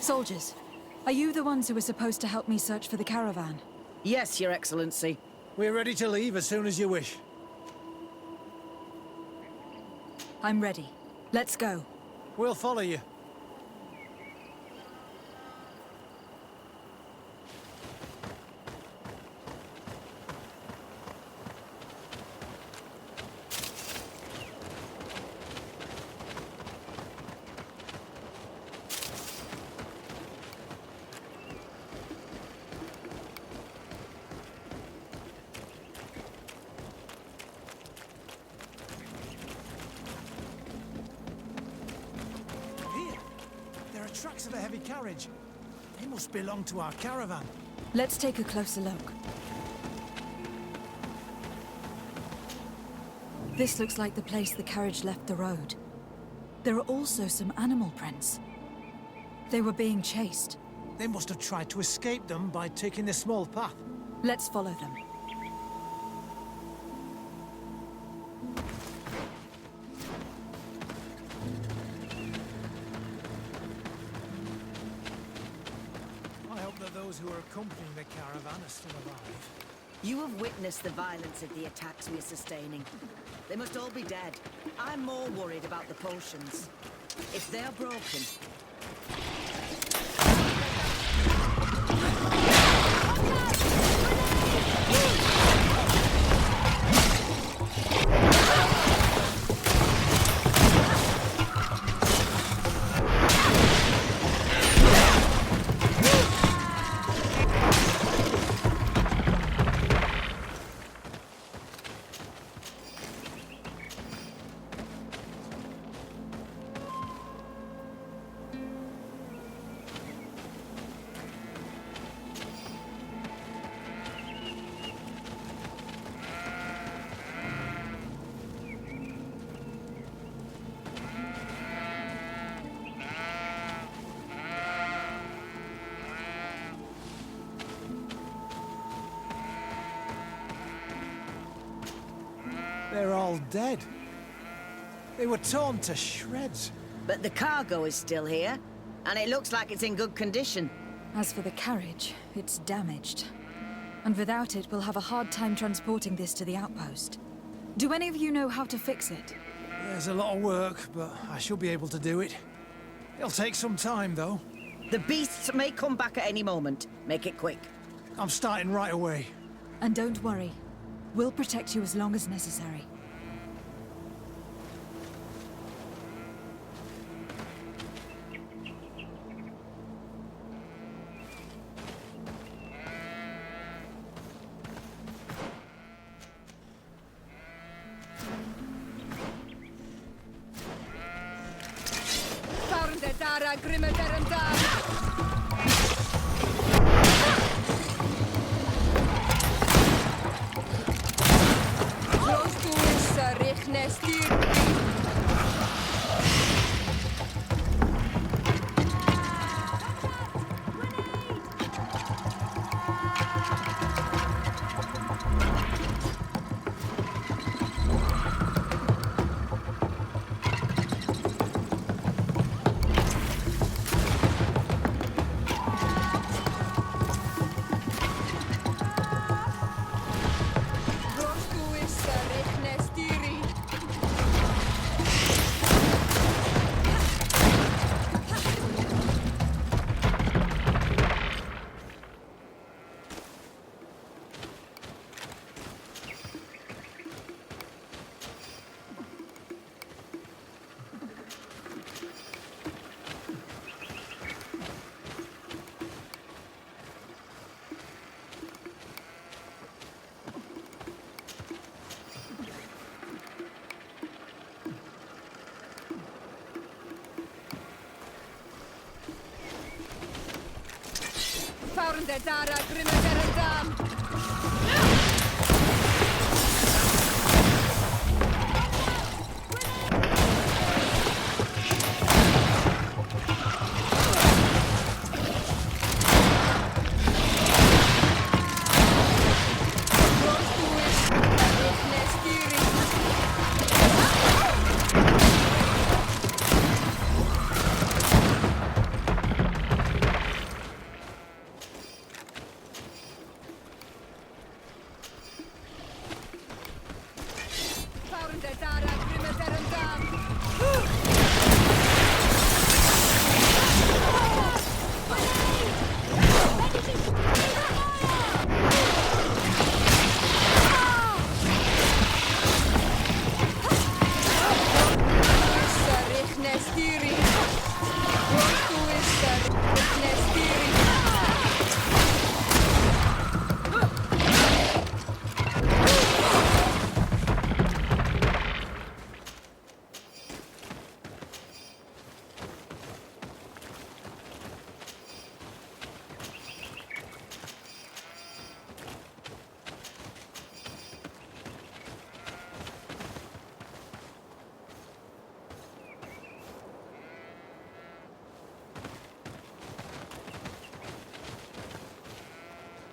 Soldiers, are you the ones who were supposed to help me search for the caravan? Yes, Your Excellency. We're ready to leave as soon as you wish. I'm ready. Let's go. We'll follow you. Tracks of a heavy carriage. They must belong to our caravan. Let's take a closer look. This looks like the place the carriage left the road. There are also some animal prints. They were being chased. They must have tried to escape them by taking this small path. Let's follow them. Those who are accompanying the caravan are still alive. You have witnessed the violence of the attacks we are sustaining. They must all be dead. I'm more worried about the potions. If they're broken... They're all dead. They were torn to shreds. But the cargo is still here, and it looks like it's in good condition. As for the carriage, it's damaged. And without it, we'll have a hard time transporting this to the outpost. Do any of you know how to fix it? There's a lot of work, but I should be able to do it. It'll take some time, though. The beasts may come back at any moment. Make it quick. I'm starting right away. And don't worry. We'll protect you as long as necessary. Faurende dara grimme derendam.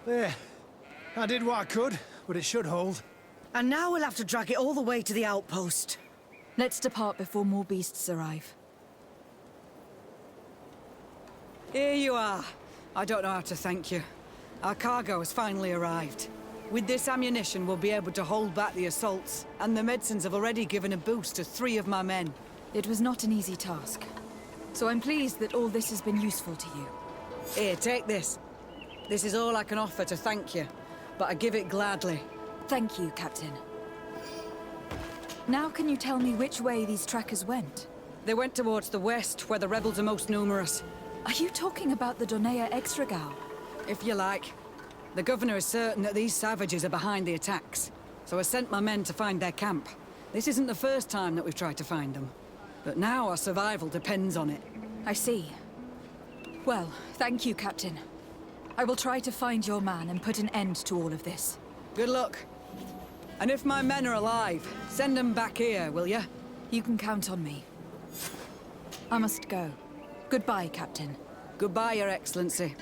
There. I did what I could, but it should hold. And now we'll have to drag it all the way to the outpost. Let's depart before more beasts arrive. Here you are. I don't know how to thank you. Our cargo has finally arrived. With this ammunition, we'll be able to hold back the assaults, and the medicines have already given a boost to 3 of my men. It was not an easy task. So I'm pleased that all this has been useful to you. Here, take this. This is all I can offer to thank you, but I give it gladly. Thank you, Captain. Now can you tell me which way these trackers went? They went towards the west, where the rebels are most numerous. Are you talking about the Donea Extragal? If you like. The governor is certain that these savages are behind the attacks, so I sent my men to find their camp. This isn't the first time that we've tried to find them, but now our survival depends on it. I see. Well, thank you, Captain. I will try to find your man and put an end to all of this. Good luck. And if my men are alive, send them back here, will you? You can count on me. I must go. Goodbye, Captain. Goodbye, Your Excellency.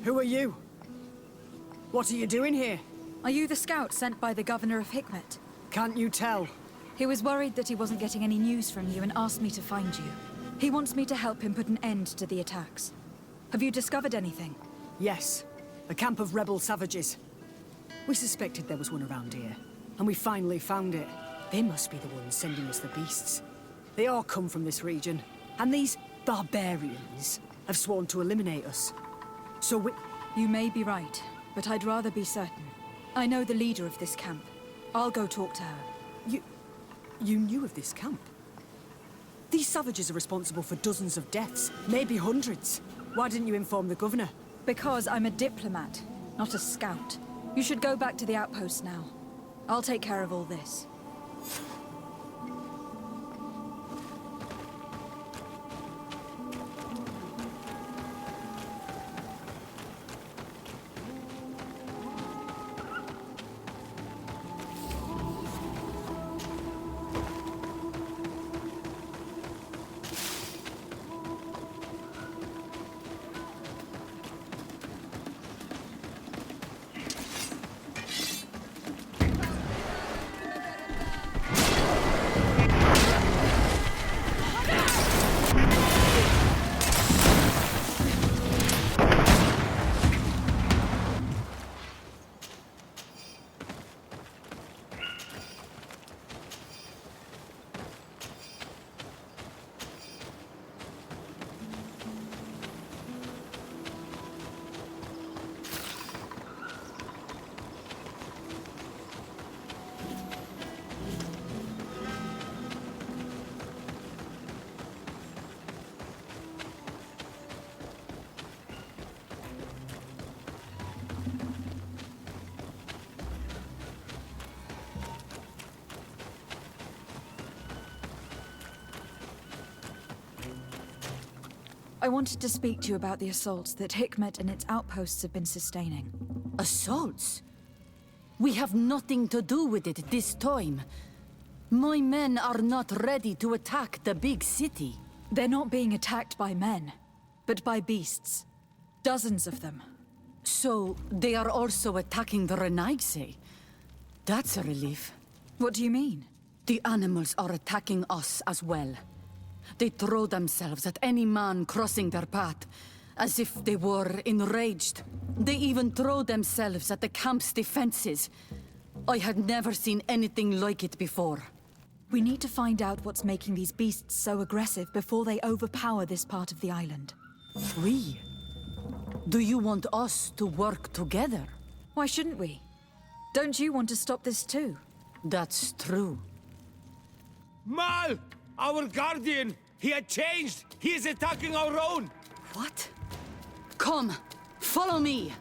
Who are you? What are you doing here? Are you the scout sent by the governor of Hikmet? Can't you tell? He was worried that he wasn't getting any news from you and asked me to find you. He wants me to help him put an end to the attacks. Have you discovered anything? Yes. A camp of rebel savages. We suspected there was one around here, and we finally found it. They must be the ones sending us the beasts. They all come from this region, and these barbarians have sworn to eliminate us. So we... You may be right, but I'd rather be certain. I know the leader of this camp. I'll go talk to her. You knew of this camp? These savages are responsible for dozens of deaths, maybe hundreds. Why didn't you inform the governor? Because I'm a diplomat, not a scout. You should go back to the outpost now. I'll take care of all this. I wanted to speak to you about the assaults that Hikmet and its outposts have been sustaining. Assaults? We have nothing to do with it this time. My men are not ready to attack the big city. They're not being attacked by men, but by beasts. Dozens of them. So, they are also attacking the Renaigse. That's a relief. What do you mean? The animals are attacking us as well. They throw themselves at any man crossing their path, as if they were enraged. They even throw themselves at the camp's defenses. I had never seen anything like it before. We need to find out what's making these beasts so aggressive before they overpower this part of the island. We? Do you want us to work together? Why shouldn't we? Don't you want to stop this too? That's true. Mal! Our guardian! He had changed! He is attacking our own! What? Come, follow me!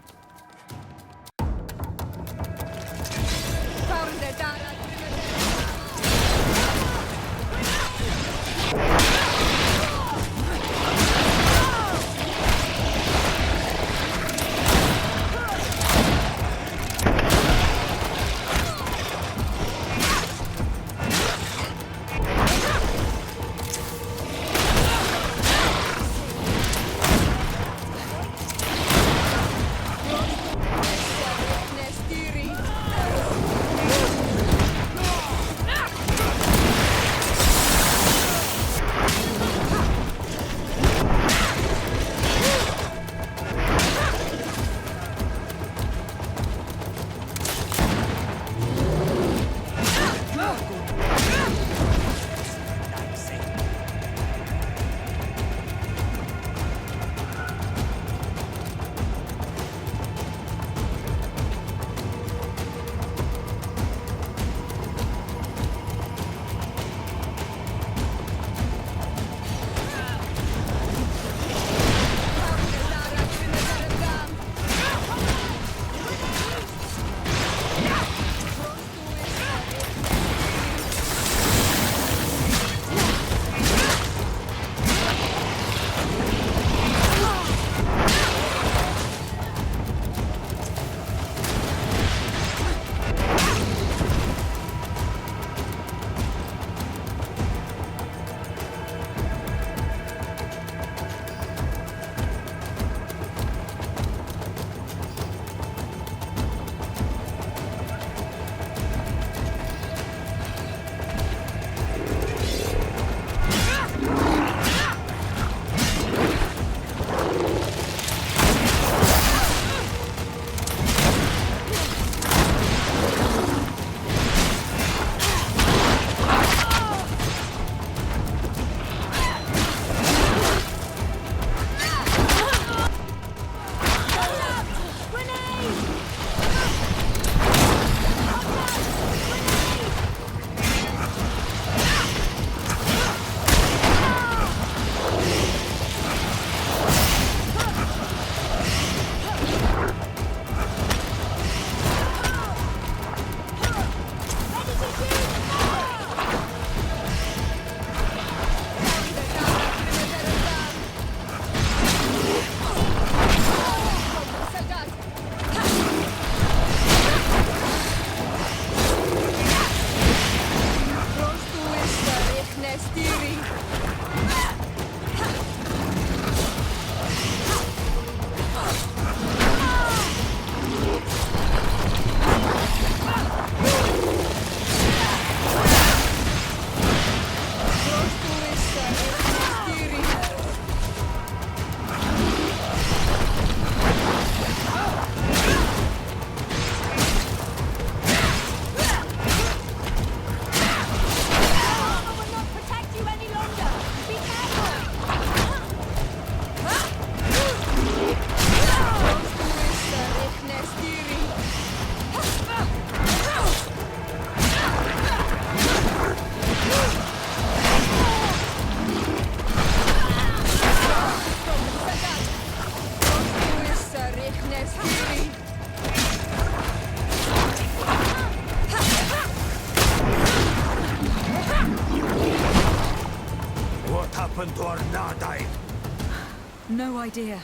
dear.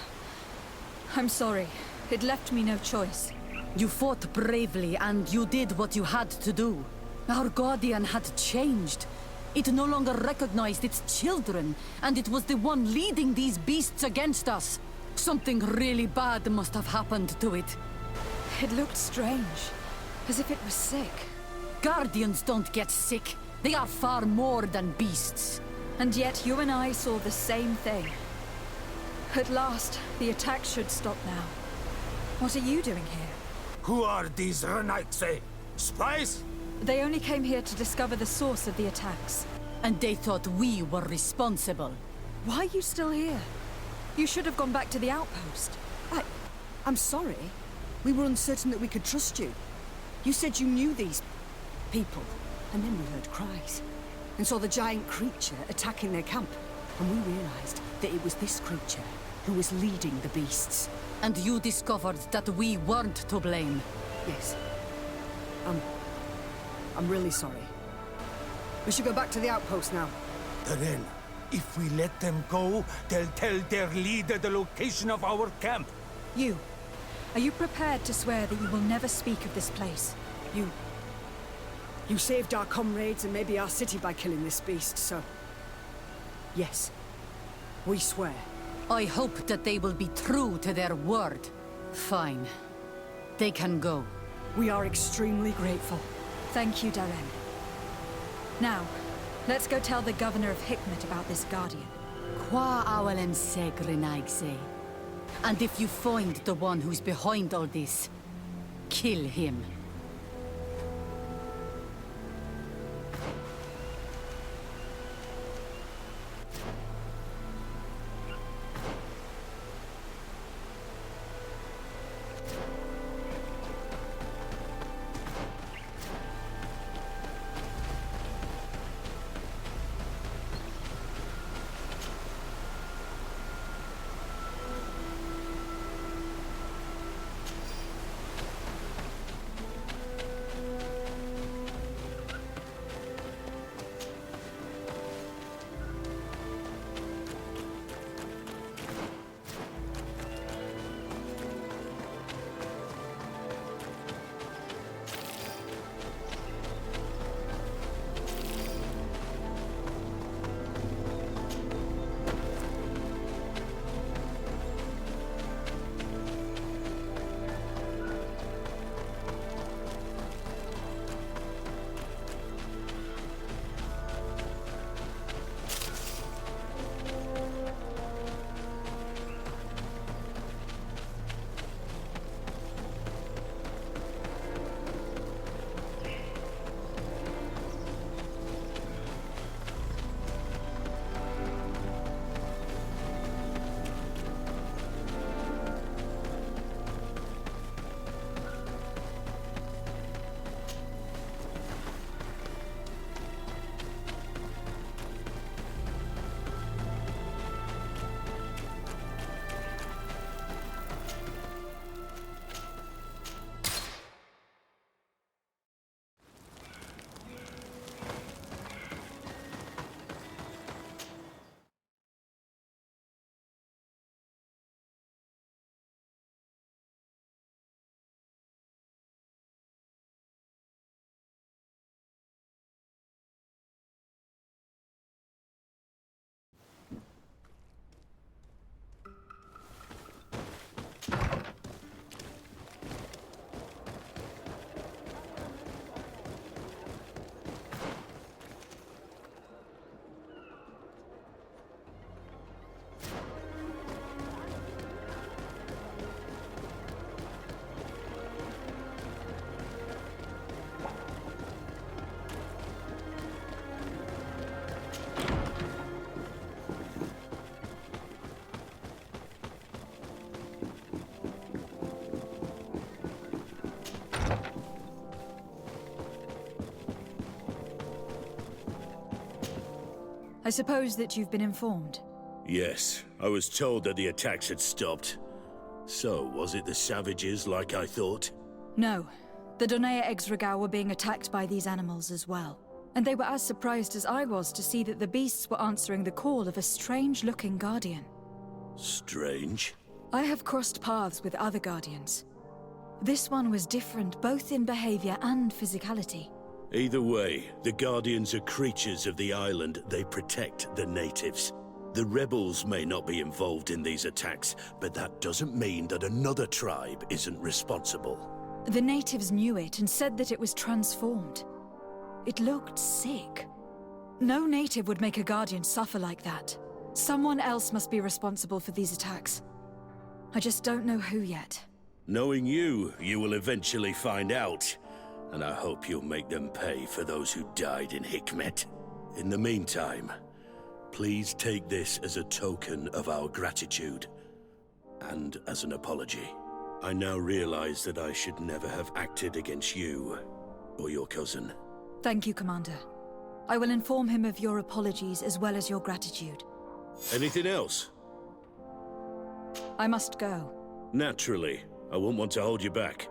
I'm sorry. It left me no choice. You fought bravely, and you did what you had to do. Our Guardian had changed. It no longer recognized its children, and it was the one leading these beasts against us. Something really bad must have happened to it. It looked strange, as if it was sick. Guardians don't get sick. They are far more than beasts. And yet you and I saw the same thing. At last, the attack should stop now. What are you doing here? Who are these Renaitse? Spies? They only came here to discover the source of the attacks. And they thought we were responsible. Why are you still here? You should have gone back to the outpost. I'm sorry. We were uncertain that we could trust you. You said you knew these people, and then we heard cries, and saw the giant creature attacking their camp. And we realized that it was this creature who was leading the beasts. And you discovered that we weren't to blame. Yes. I'm really sorry. We should go back to the outpost now. Then, if we let them go, they'll tell their leader the location of our camp. You. Are you prepared to swear that you will never speak of this place? You saved our comrades and maybe our city by killing this beast, so... Yes. We swear. I hope that they will be true to their word. Fine. They can go. We are extremely grateful. Thank you, Darren. Now, let's go tell the governor of Hikmet about this Guardian. Qua awalem segrenaigse. And if you find the one who's behind all this, kill him. I suppose that you've been informed. Yes, I was told that the attacks had stopped. So, was it the savages like I thought? No. The Donea Exregao were being attacked by these animals as well. And they were as surprised as I was to see that the beasts were answering the call of a strange-looking guardian. Strange. I have crossed paths with other Guardians. This one was different, both in behavior and physicality. Either way, the Guardians are creatures of the island. They protect the natives. The rebels may not be involved in these attacks, but that doesn't mean that another tribe isn't responsible. The natives knew it and said that it was transformed. It looked sick. No native would make a Guardian suffer like that. Someone else must be responsible for these attacks. I just don't know who yet. Knowing you, you will eventually find out. And I hope you'll make them pay for those who died in Hikmet. In the meantime, please take this as a token of our gratitude. And as an apology. I now realize that I should never have acted against you or your cousin. Thank you, Commander. I will inform him of your apologies as well as your gratitude. Anything else? I must go. Naturally. I won't want to hold you back.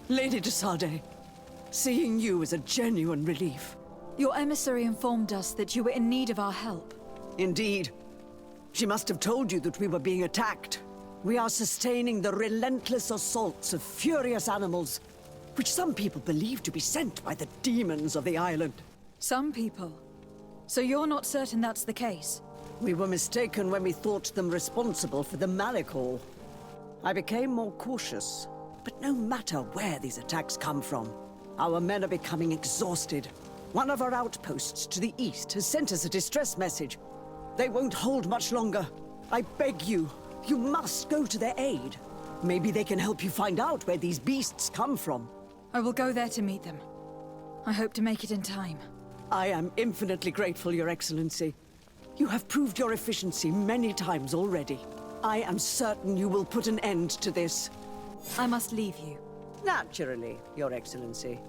Lady de Sardet, seeing you is a genuine relief. Your emissary informed us that you were in need of our help. Indeed. She must have told you that we were being attacked. We are sustaining the relentless assaults of furious animals, which some people believe to be sent by the demons of the island. Some people? So you're not certain that's the case? We were mistaken when we thought them responsible for the Malicor. I became more cautious. But no matter where these attacks come from, our men are becoming exhausted. One of our outposts to the east has sent us a distress message. They won't hold much longer. I beg you, you must go to their aid. Maybe they can help you find out where these beasts come from. I will go there to meet them. I hope to make it in time. I am infinitely grateful, Your Excellency. You have proved your efficiency many times already. I am certain you will put an end to this. I must leave you. Naturally, Your Excellency.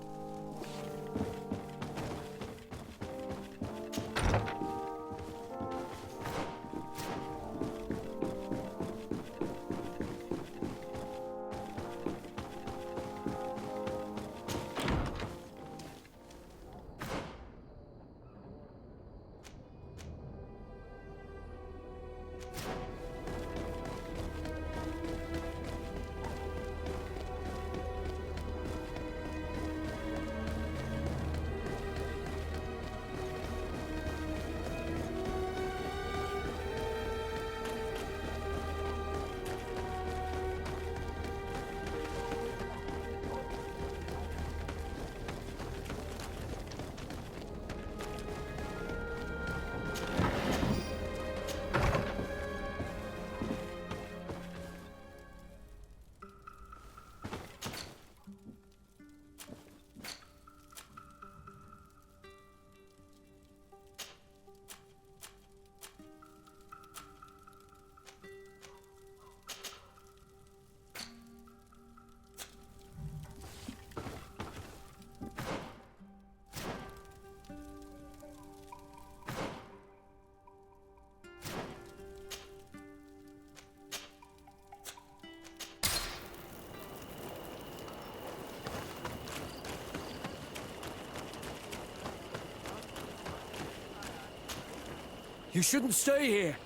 You shouldn't stay here.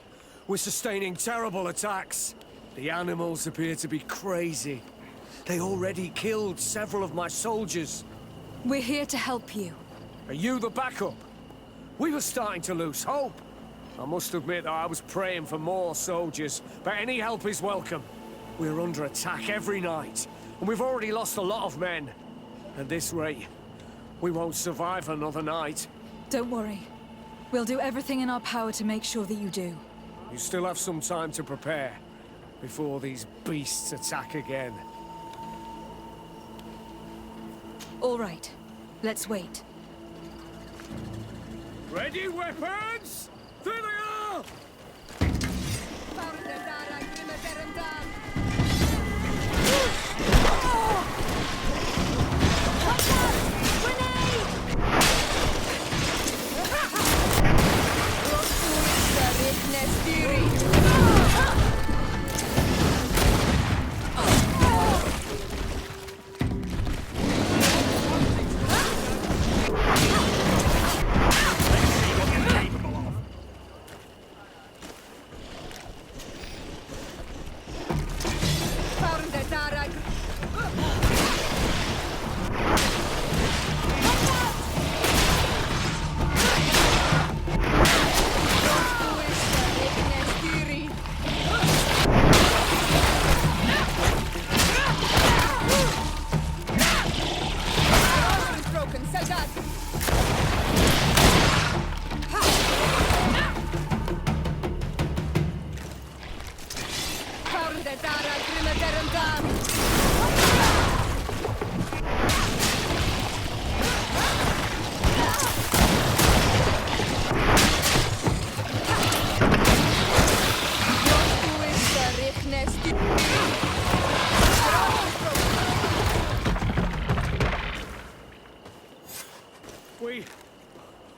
We're sustaining terrible attacks. The animals appear to be crazy. They already killed several of my soldiers. We're here to help you. Are you the backup? We were starting to lose hope. I must admit that I was praying for more soldiers, but any help is welcome. We're under attack every night, and we've already lost a lot of men. At this rate, we won't survive another night. Don't worry. We'll do everything in our power to make sure that you do. You still have some time to prepare, before these beasts attack again. All right. Let's wait. Ready, weapons? There they are!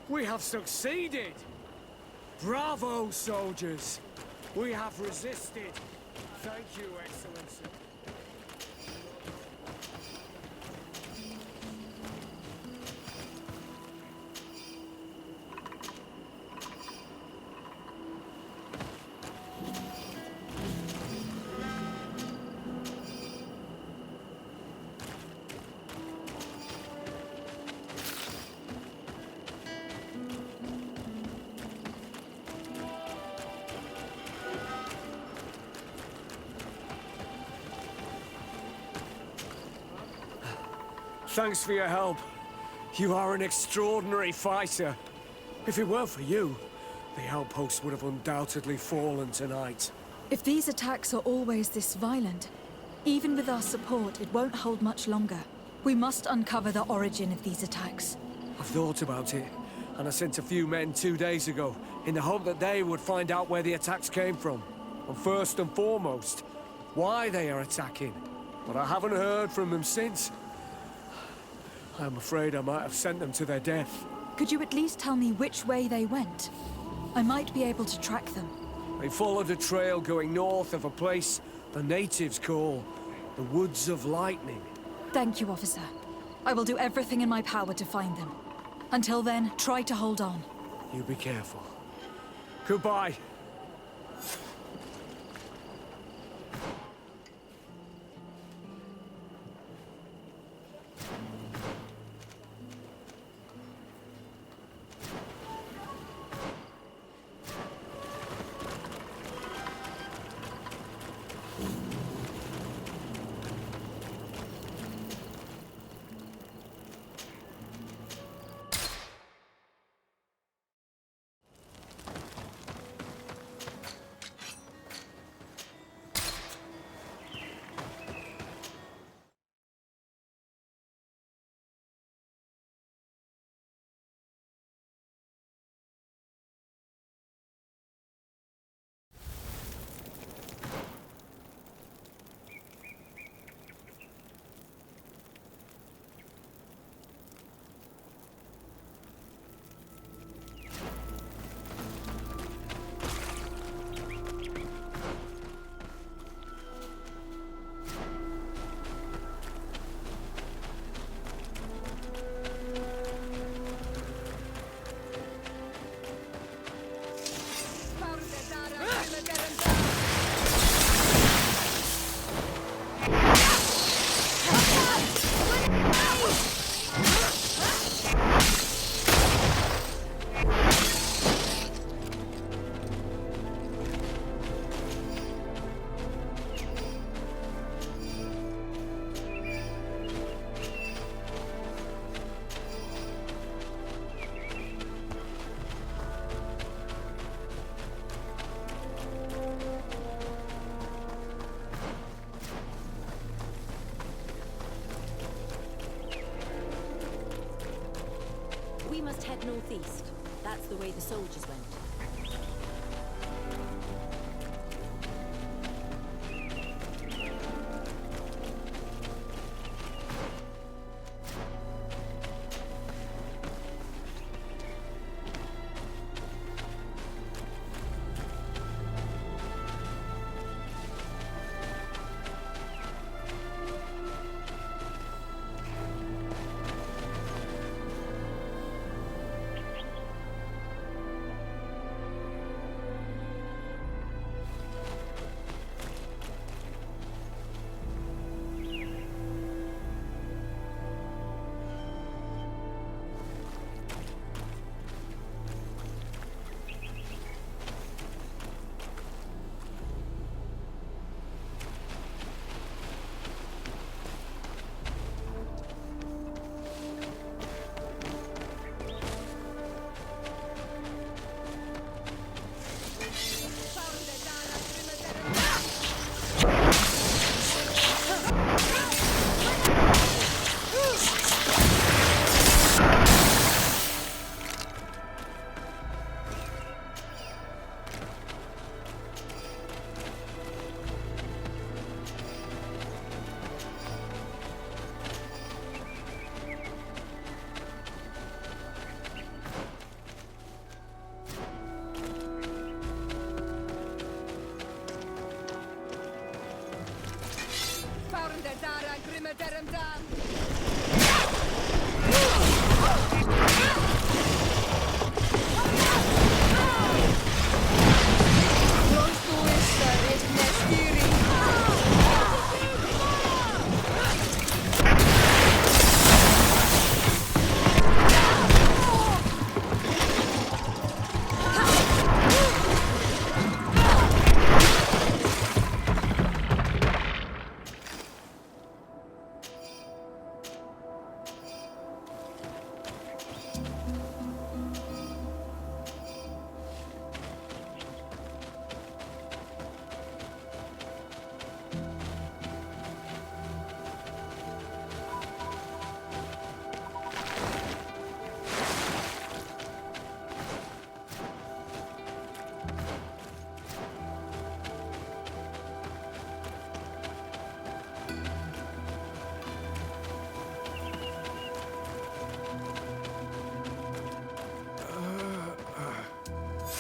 We have succeeded! Bravo, soldiers! We have resisted! Thank you, Excellency. Thanks for your help. You are an extraordinary fighter. If it weren't for you, the outpost would have undoubtedly fallen tonight. If these attacks are always this violent, even with our support, it won't hold much longer. We must uncover the origin of these attacks. I've thought about it, and I sent a few men 2 days ago, in the hope that they would find out where the attacks came from. And first and foremost, why they are attacking. But I haven't heard from them since. I'm afraid I might have sent them to their death. Could you at least tell me which way they went? I might be able to track them. They followed a trail going north of a place the natives call the Woods of Lightning. Thank you, officer. I will do everything in my power to find them. Until then, try to hold on. You be careful. Goodbye. Just head northeast. That's the way the soldiers went.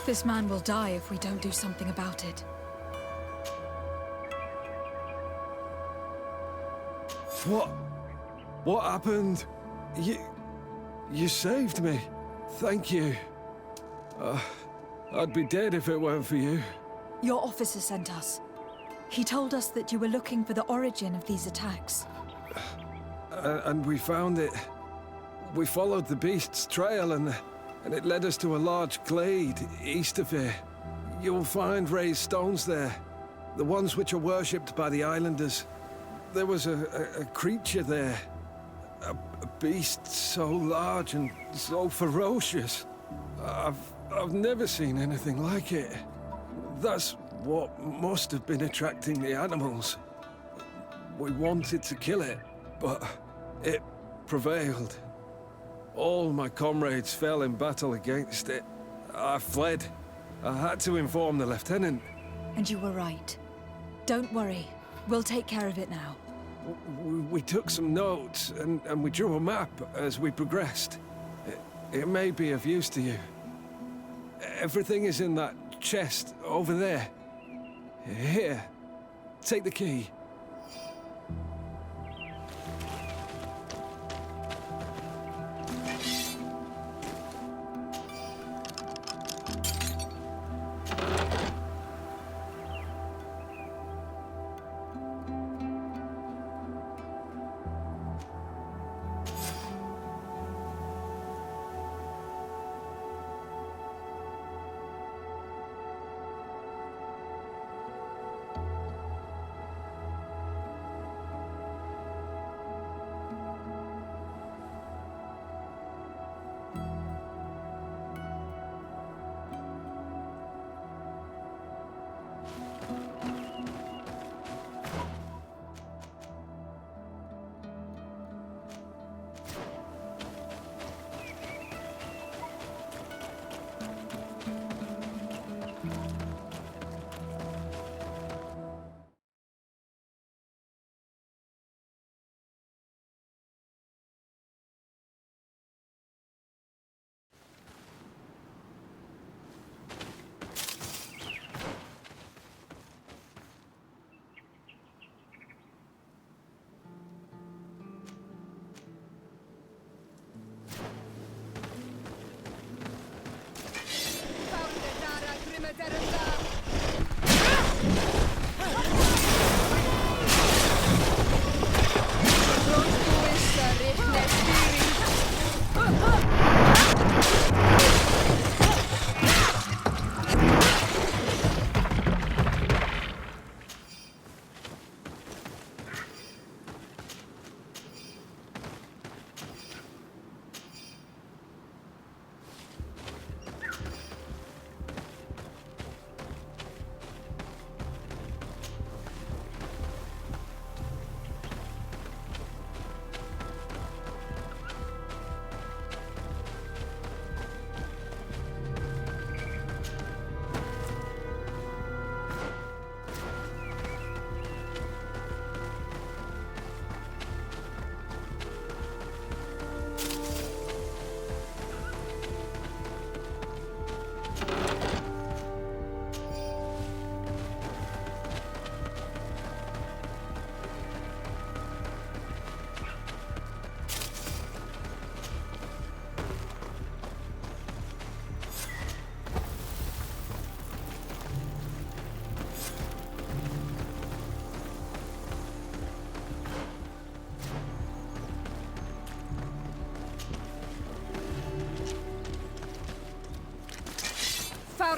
This man will die if we don't do something about it. What happened? You saved me. Thank you. I'd be dead if it weren't for you. Your officer sent us. He told us that you were looking for the origin of these attacks. And we found it. We followed the beast's trail and it led us to a large glade east of here. You'll find raised stones there, the ones which are worshipped by the islanders. There was a creature there, a beast so large and so ferocious. I've never seen anything like it. That's what must have been attracting the animals. We wanted to kill it, but it prevailed. All my comrades fell in battle against it. I fled. I had to inform the lieutenant. And you were right. Don't worry. We'll take care of it now. We took some notes, and we drew a map as we progressed. It may be of use to you. Everything is in that chest over there. Here. Take the key.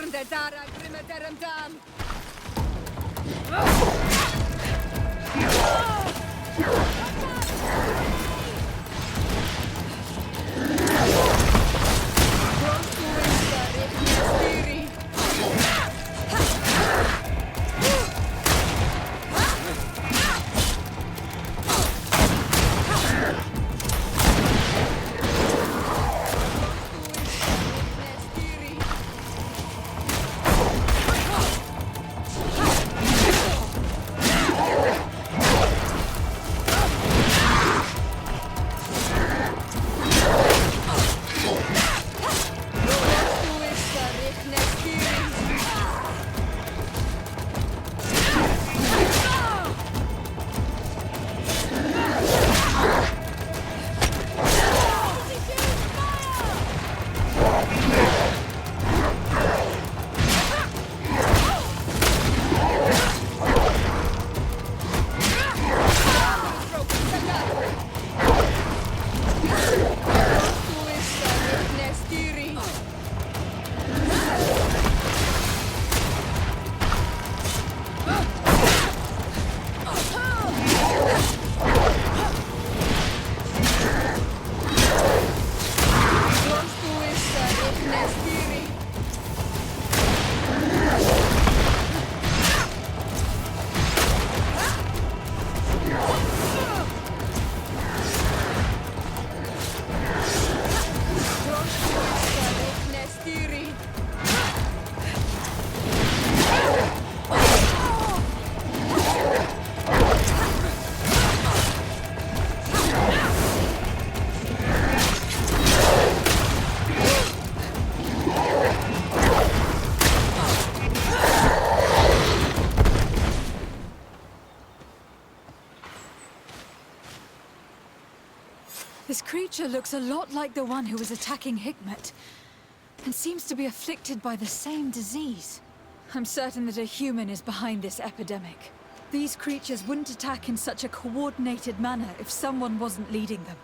Found the Dara Grimadaramdam! This creature looks a lot like the one who was attacking Hikmet, and seems to be afflicted by the same disease. I'm certain that a human is behind this epidemic. These creatures wouldn't attack in such a coordinated manner if someone wasn't leading them.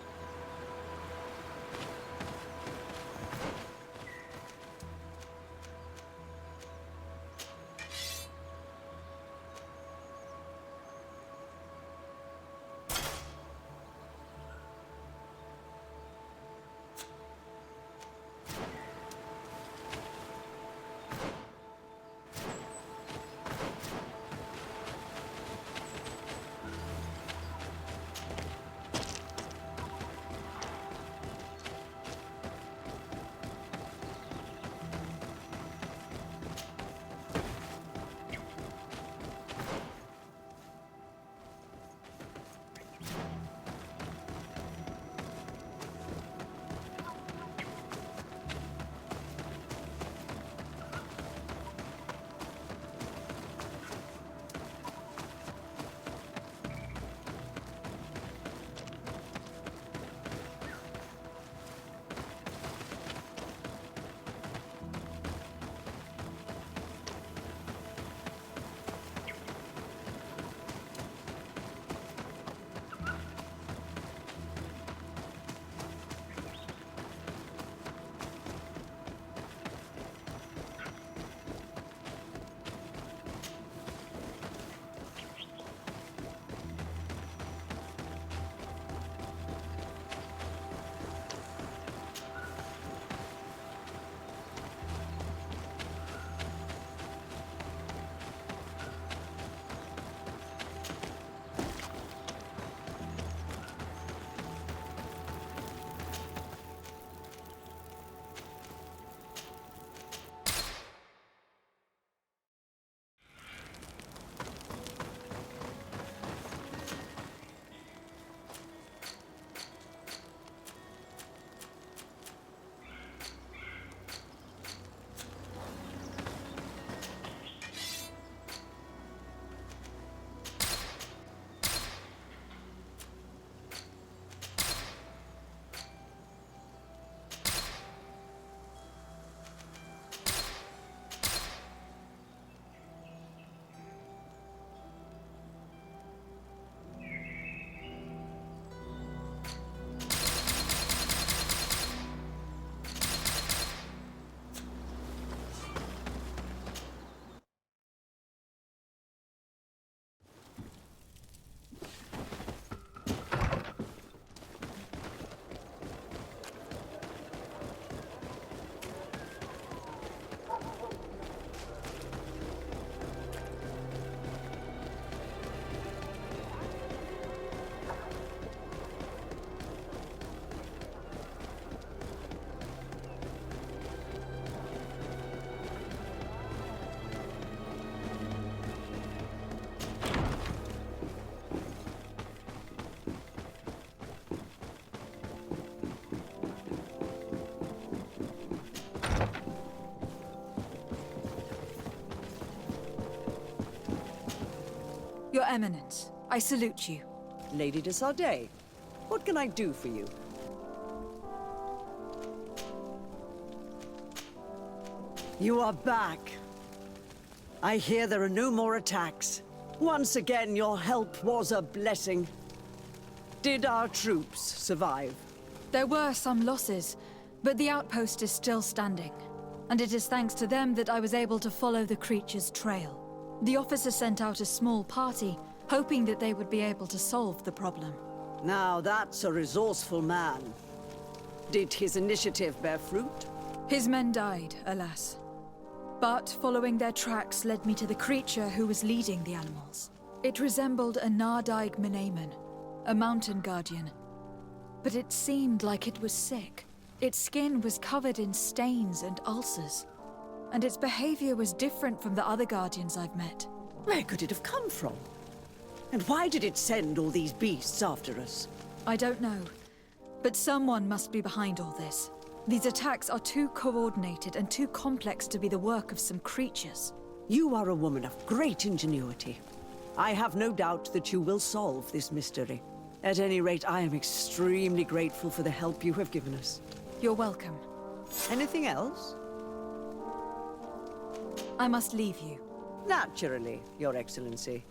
Your Eminence, I salute you. Lady de Sardet, what can I do for you? You are back. I hear there are no more attacks. Once again, your help was a blessing. Did our troops survive? There were some losses, but the outpost is still standing. And it is thanks to them that I was able to follow the creature's trail. The officer sent out a small party, hoping that they would be able to solve the problem. Now that's a resourceful man. Did his initiative bear fruit? His men died, alas. But following their tracks led me to the creature who was leading the animals. It resembled a Nardaig Menaemon, a mountain guardian. But it seemed like it was sick. Its skin was covered in stains and ulcers. And its behavior was different from the other guardians I've met. Where could it have come from? And why did it send all these beasts after us? I don't know. But someone must be behind all this. These attacks are too coordinated and too complex to be the work of some creatures. You are a woman of great ingenuity. I have no doubt that you will solve this mystery. At any rate, I am extremely grateful for the help you have given us. You're welcome. Anything else? I must leave you. Naturally, Your Excellency.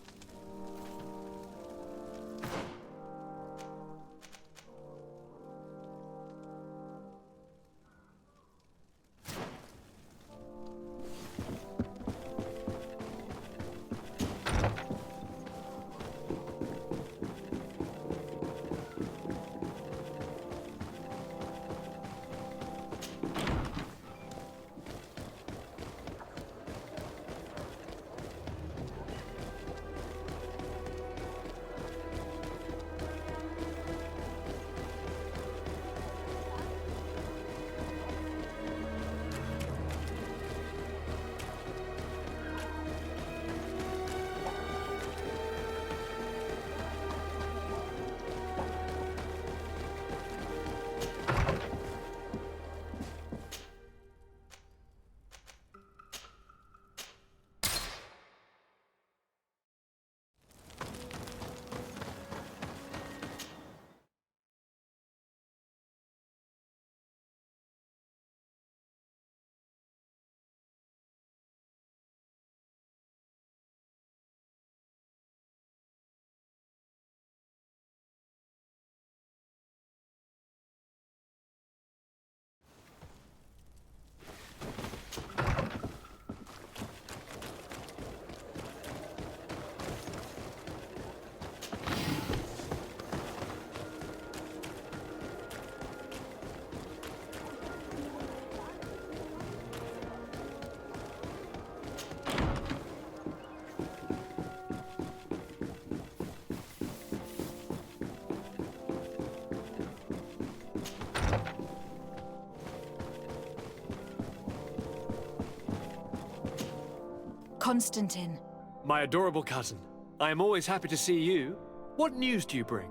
Constantine. My adorable cousin. I am always happy to see you. What news do you bring?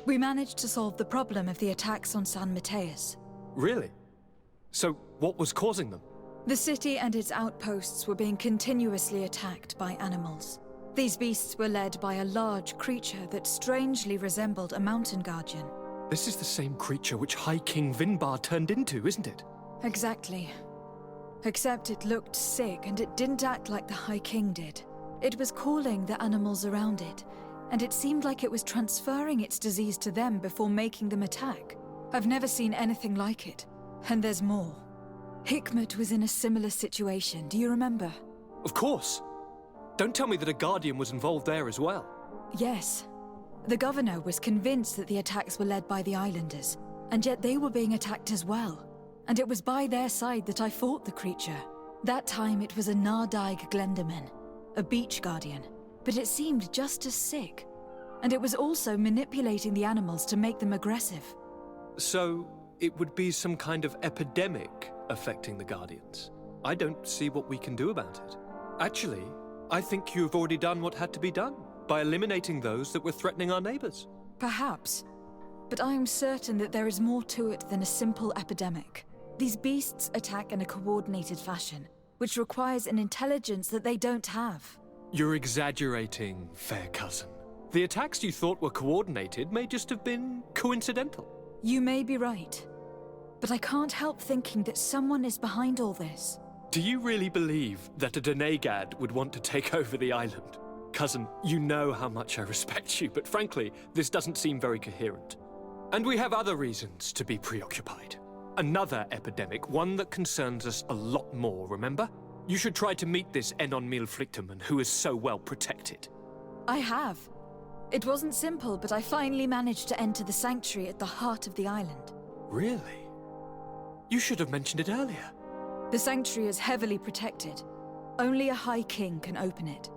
We managed to solve the problem of the attacks on San Mateus. Really? So, what was causing them? The city and its outposts were being continuously attacked by animals. These beasts were led by a large creature that strangely resembled a mountain guardian. This is the same creature which High King Vinbar turned into, isn't it? Exactly. Except it looked sick and it didn't act like the High King did. It was calling the animals around it, and it seemed like it was transferring its disease to them before making them attack. I've never seen anything like it. And there's more. Hikmet was in a similar situation, do you remember? Of course. Don't tell me that a Guardian was involved there as well. Yes. The governor was convinced that the attacks were led by the islanders, and yet they were being attacked as well. And it was by their side that I fought the creature. That time it was a Nardaig Glenderman, a beach guardian, but it seemed just as sick. And it was also manipulating the animals to make them aggressive. So, it would be some kind of epidemic affecting the Guardians. I don't see what we can do about it. Actually, I think you've already done what had to be done, by eliminating those that were threatening our neighbors. Perhaps. but I am certain that there is more to it than a simple epidemic. These beasts attack in a coordinated fashion, which requires an intelligence that they don't have. You're exaggerating, fair cousin. The attacks you thought were coordinated may just have been coincidental. You may be right, but I can't help thinking that someone is behind all this. Do you really believe that a Donegad would want to take over the island? Cousin, you know how much I respect you, but frankly, this doesn't seem very coherent. And we have other reasons to be preoccupied. Another epidemic, one that concerns us a lot more, remember? You should try to meet this Enon Milflicterman who is so well protected. I have. It wasn't simple, but I finally managed to enter the sanctuary at the heart of the island. Really? You should have mentioned it earlier. The sanctuary is heavily protected. Only a High King can open it.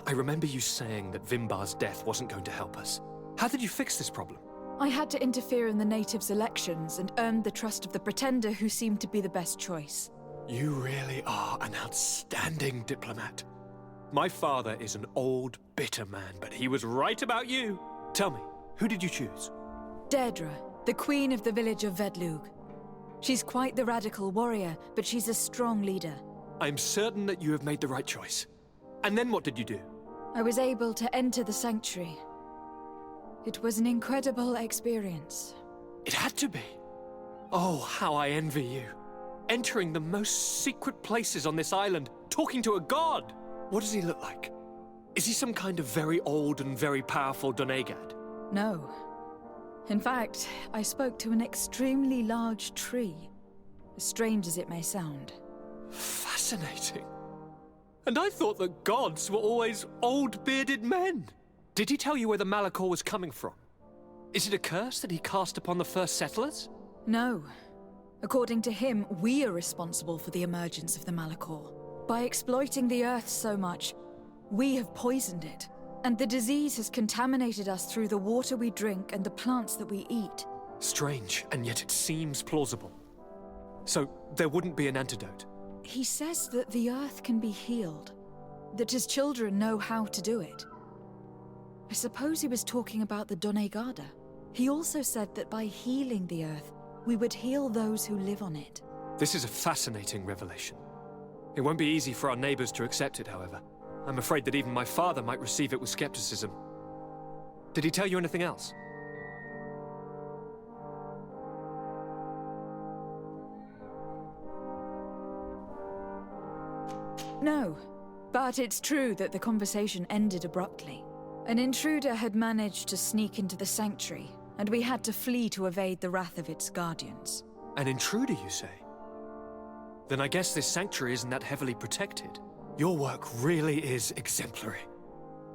I remember you saying that Vimbar's death wasn't going to help us. How did you fix this problem? I had to interfere in the natives' elections and earned the trust of the Pretender who seemed to be the best choice. You really are an outstanding diplomat. My father is an old, bitter man, but he was right about you. Tell me, who did you choose? Deirdre, the queen of the village of Vedlug. She's quite the radical warrior, but she's a strong leader. I'm certain that you have made the right choice. And then what did you do? I was able to enter the sanctuary. It was an incredible experience. It had to be. Oh, how I envy you. Entering the most secret places on this island, talking to a god. What does he look like? Is he some kind of very old and very powerful Donegad? No. In fact, I spoke to an extremely large tree. As strange as it may sound. Fascinating. And I thought that gods were always old, bearded men. Did he tell you where the Malachor was coming from? Is it a curse that he cast upon the first settlers? No. According to him, we are responsible for the emergence of the Malachor. By exploiting the Earth so much, we have poisoned it. And the disease has contaminated us through the water we drink and the plants that we eat. Strange, and yet it seems plausible. So, there wouldn't be an antidote? He says that the Earth can be healed. That his children know how to do it. I suppose he was talking about the Donegada. He also said that by healing the Earth, we would heal those who live on it. This is a fascinating revelation. It won't be easy for our neighbors to accept it, however. I'm afraid that even my father might receive it with skepticism. Did he tell you anything else? No, but it's true that the conversation ended abruptly. An intruder had managed to sneak into the sanctuary, and we had to flee to evade the wrath of its guardians. An intruder, you say? Then I guess this sanctuary isn't that heavily protected. Your work really is exemplary.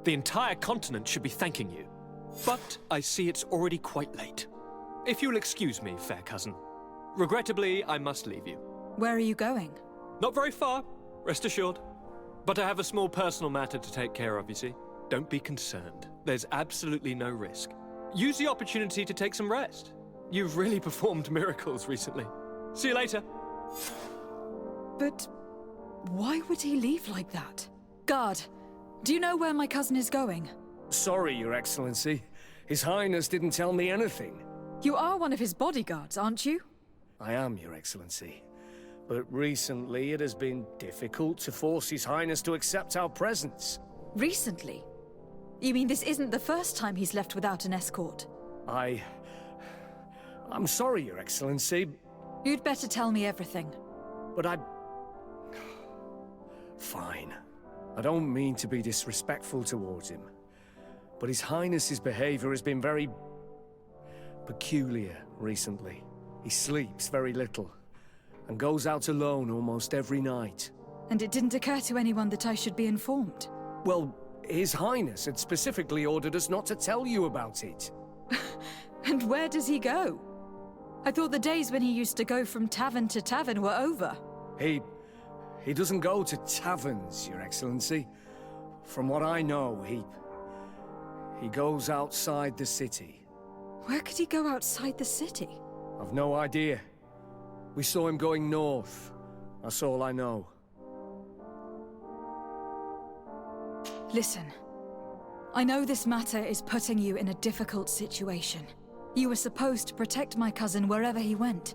The entire continent should be thanking you. But I see it's already quite late. If you'll excuse me, fair cousin. Regrettably, I must leave you. Where are you going? Not very far, rest assured. But I have a small personal matter to take care of, you see. Don't be concerned. There's absolutely no risk. Use the opportunity to take some rest. You've really performed miracles recently. See you later. But why would he leave like that? Guard, do you know where my cousin is going? Sorry, Your Excellency. His Highness didn't tell me anything. You are one of his bodyguards, aren't you? I am, Your Excellency. But recently it has been difficult to force His Highness to accept our presence. Recently? You mean this isn't the first time he's left without an escort? I'm sorry, Your Excellency. You'd better tell me everything. But Fine. I don't mean to be disrespectful towards him. But His Highness's behavior has been very peculiar recently. He sleeps very little, and goes out alone almost every night. And it didn't occur to anyone that I should be informed? Well, His Highness had specifically ordered us not to tell you about it. And where does he go? I thought the days when he used to go from tavern to tavern were over. He doesn't go to taverns, Your Excellency. From what I know, he goes outside the city. Where could he go outside the city? I've no idea. We saw him going north. That's all I know. Listen, I know this matter is putting you in a difficult situation. You were supposed to protect my cousin wherever he went.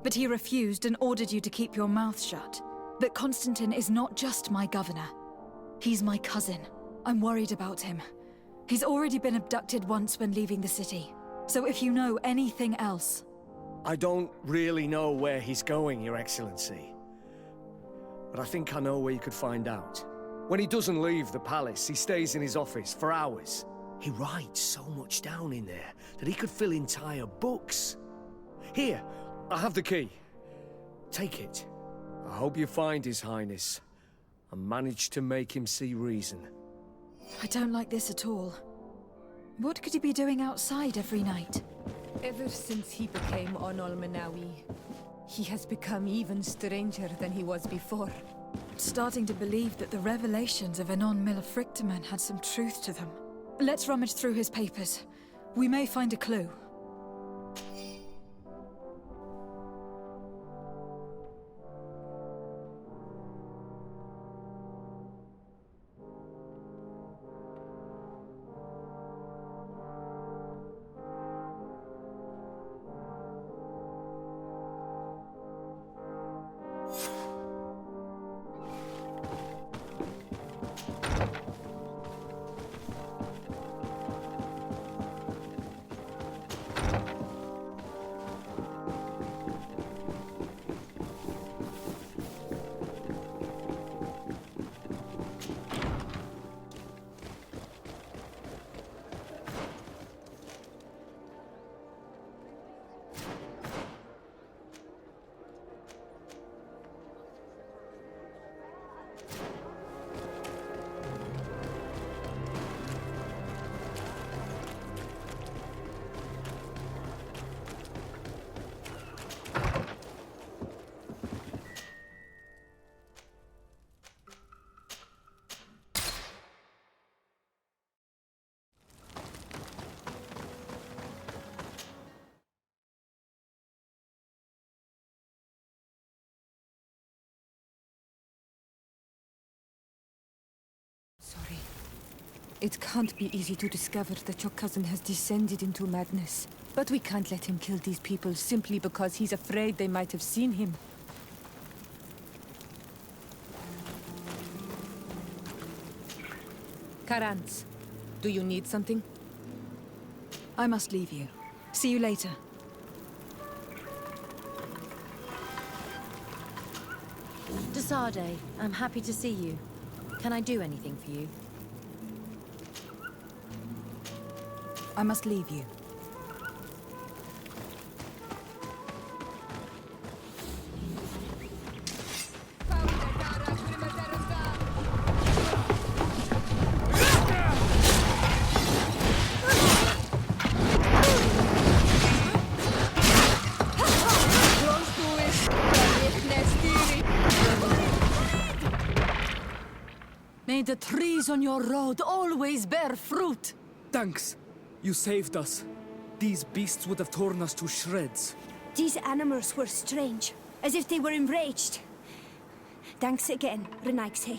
But he refused and ordered you to keep your mouth shut. But Constantine is not just my governor. He's my cousin. I'm worried about him. He's already been abducted once when leaving the city. So if you know anything else... I don't really know where he's going, Your Excellency. But I think I know where you could find out. When he doesn't leave the palace, he stays in his office for hours. He writes so much down in there that he could fill entire books. Here, I have the key. Take it. I hope you find His Highness and manage to make him see reason. I don't like this at all. What could he be doing outside every night? Ever since he became Onol Manawi, he has become even stranger than he was before. Starting to believe that the revelations of Enon Millefrictaman had some truth to them. Let's rummage through his papers. We may find a clue. Sorry. It can't be easy to discover that your cousin has descended into madness. But we can't let him kill these people simply because he's afraid they might have seen him. Karans, do you need something? I must leave you. See you later. Desade, I'm happy to see you. Can I do anything for you? I must leave you. May the trees on your road always bear fruit! Thanks. You saved us. These beasts would have torn us to shreds. These animals were strange, as if they were enraged. Thanks again, Renaigse.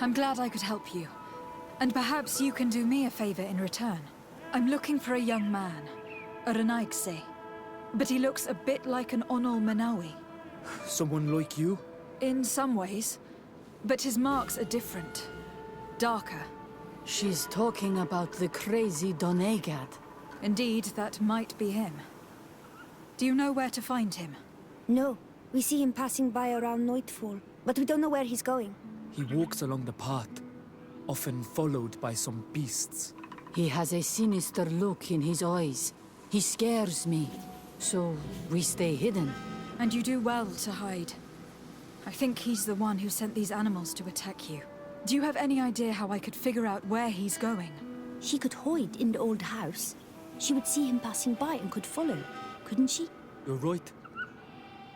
I'm glad I could help you. And perhaps you can do me a favor in return. I'm looking for a young man, a Renaigse. But he looks a bit like an Onol Manawi. Someone like you? In some ways. But his marks are different. Darker. She's talking about the crazy Donegad. Indeed, that might be him. Do you know where to find him? No. We see him passing by around nightfall, but we don't know where he's going. He walks along the path, often followed by some beasts. He has a sinister look in his eyes. He scares me. So, we stay hidden. And you do well to hide. I think he's the one who sent these animals to attack you. Do you have any idea how I could figure out where he's going? She could hide in the old house. She would see him passing by and could follow, couldn't she? You're right.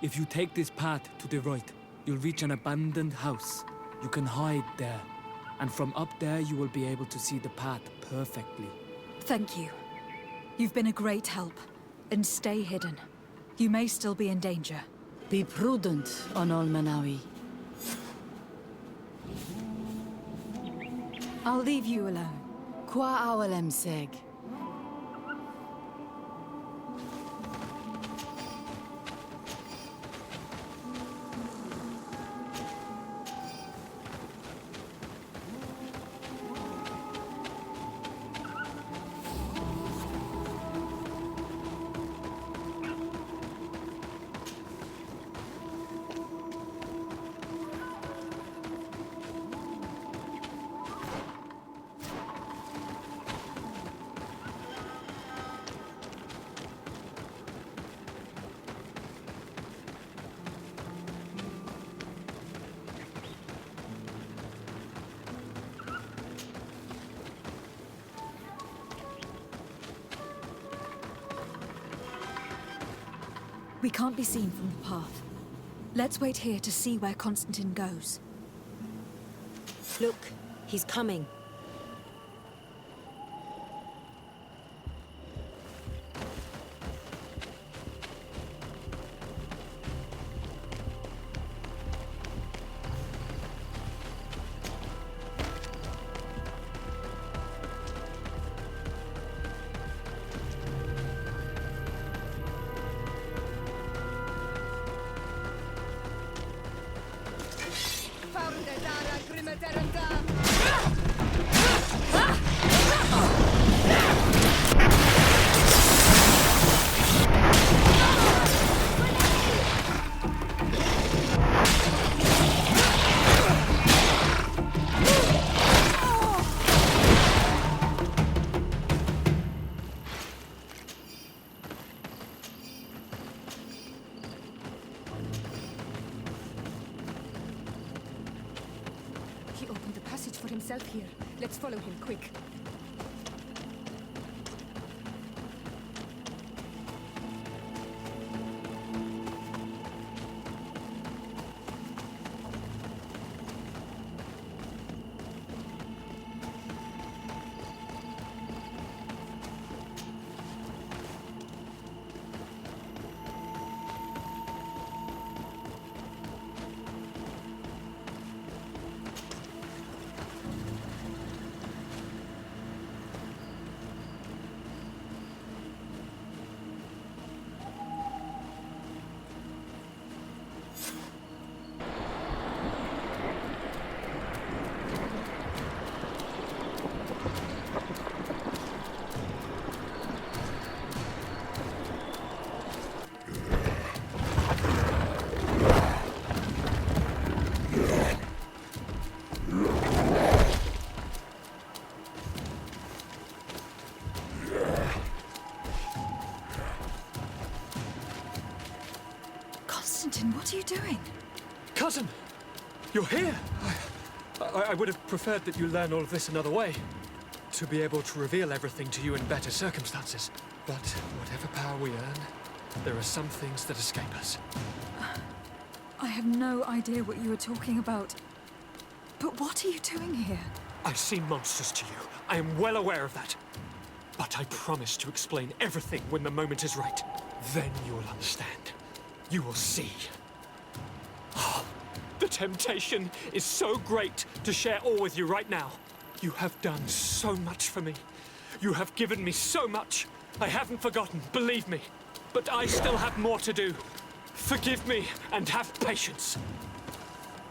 If you take this path to the right, you'll reach an abandoned house. You can hide there. And from up there, you will be able to see the path perfectly. Thank you. You've been a great help. And stay hidden. You may still be in danger. Be prudent, Onol Manawi. I'll leave you alone. Qua awalem seg. We can't be seen from the path. Let's wait here to see where Constantine goes. Look, he's coming. He opened the passage for himself here. Let's follow him, quick. Constantine, what are you doing? Cousin! You're here! I would have preferred that you learn all of this another way. To be able to reveal everything to you in better circumstances. But whatever power we earn, there are some things that escape us. I have no idea what you were talking about. But what are you doing here? I seem monstrous to you. I am well aware of that. But I promise to explain everything when the moment is right. Then you will understand. You will see. Oh, the temptation is so great to share all with you right now. You have done so much for me. You have given me so much. I haven't forgotten, believe me. But I still have more to do. Forgive me and have patience.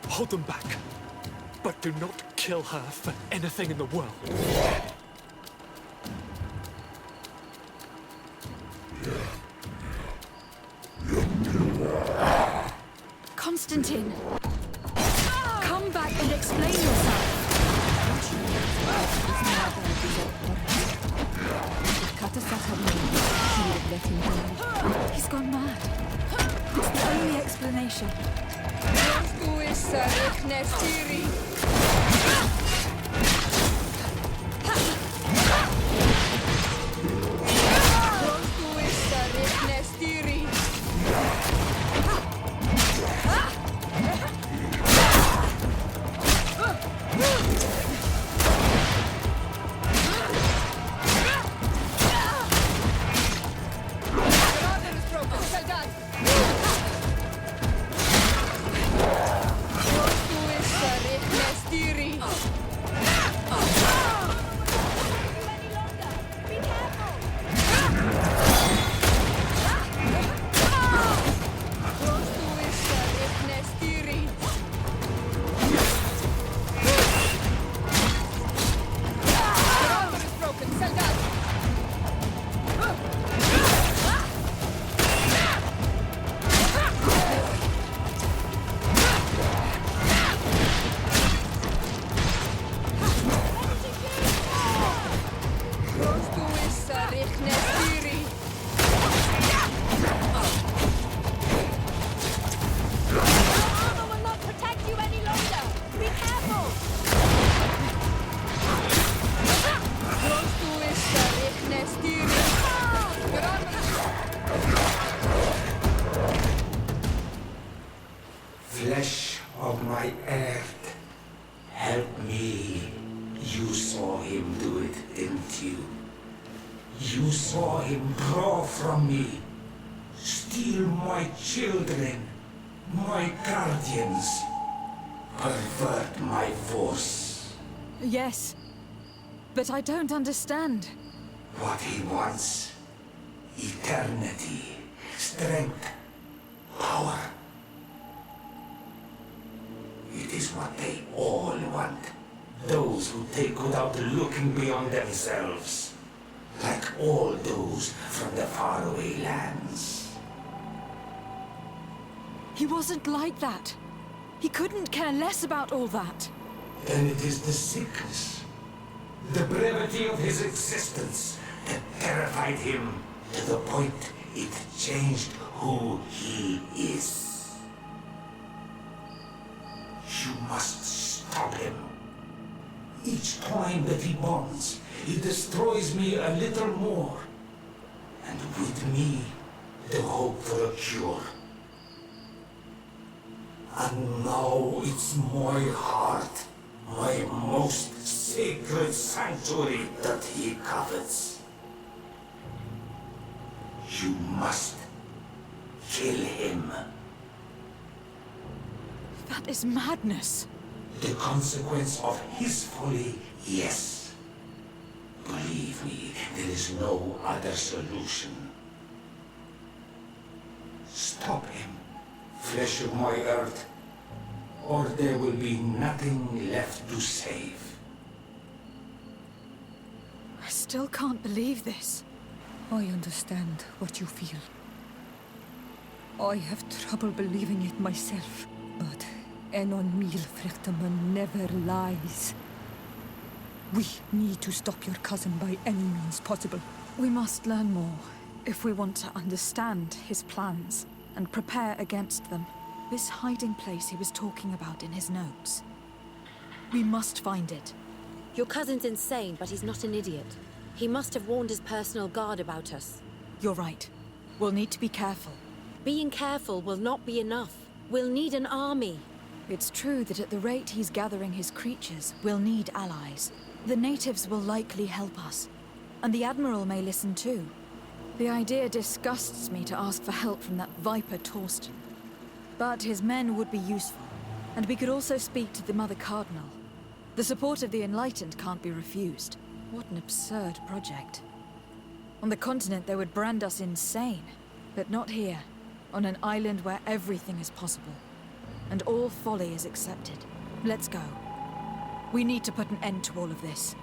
Hold them back. But do not kill her for anything in the world. Constantine! Come back and explain yourself! He's gone mad. It's the only explanation. flesh of my earth. Help me. You saw him do it, didn't you? You saw him draw from me, steal my children, my guardians, pervert my force. Yes, but I don't understand. What he wants: eternity, strength, power. It is what they all want. Those who take without looking beyond themselves. Like all those from the faraway lands. He wasn't like that. He couldn't care less about all that. Then it is the sickness, the brevity of his existence that terrified him to the point it changed who he is. You must stop him. Each time that he bonds, he destroys me a little more. And with me, the hope for a cure. And now it's my heart, my most sacred sanctuary that he covets. You must kill him. That is madness. The consequence of his folly, yes. Believe me, there is no other solution. Stop him, flesh of my earth, or there will be nothing left to save. I still can't believe this. I understand what you feel. I have trouble believing it myself, but Enon Milfrechtaman never lies. We need to stop your cousin by any means possible. We must learn more if we want to understand his plans and prepare against them. This hiding place he was talking about in his notes. We must find it. Your cousin's insane, but he's not an idiot. He must have warned his personal guard about us. You're right. We'll need to be careful. Being careful will not be enough. We'll need an army. It's true that at the rate he's gathering his creatures, we'll need allies. The natives will likely help us. And the Admiral may listen too. The idea disgusts me to ask for help from that viper Torsten. But his men would be useful. And we could also speak to the Mother Cardinal. The support of the Enlightened can't be refused. What an absurd project. On the continent they would brand us insane. But not here. On an island where everything is possible. And all folly is accepted. Let's go. We need to put an end to all of this.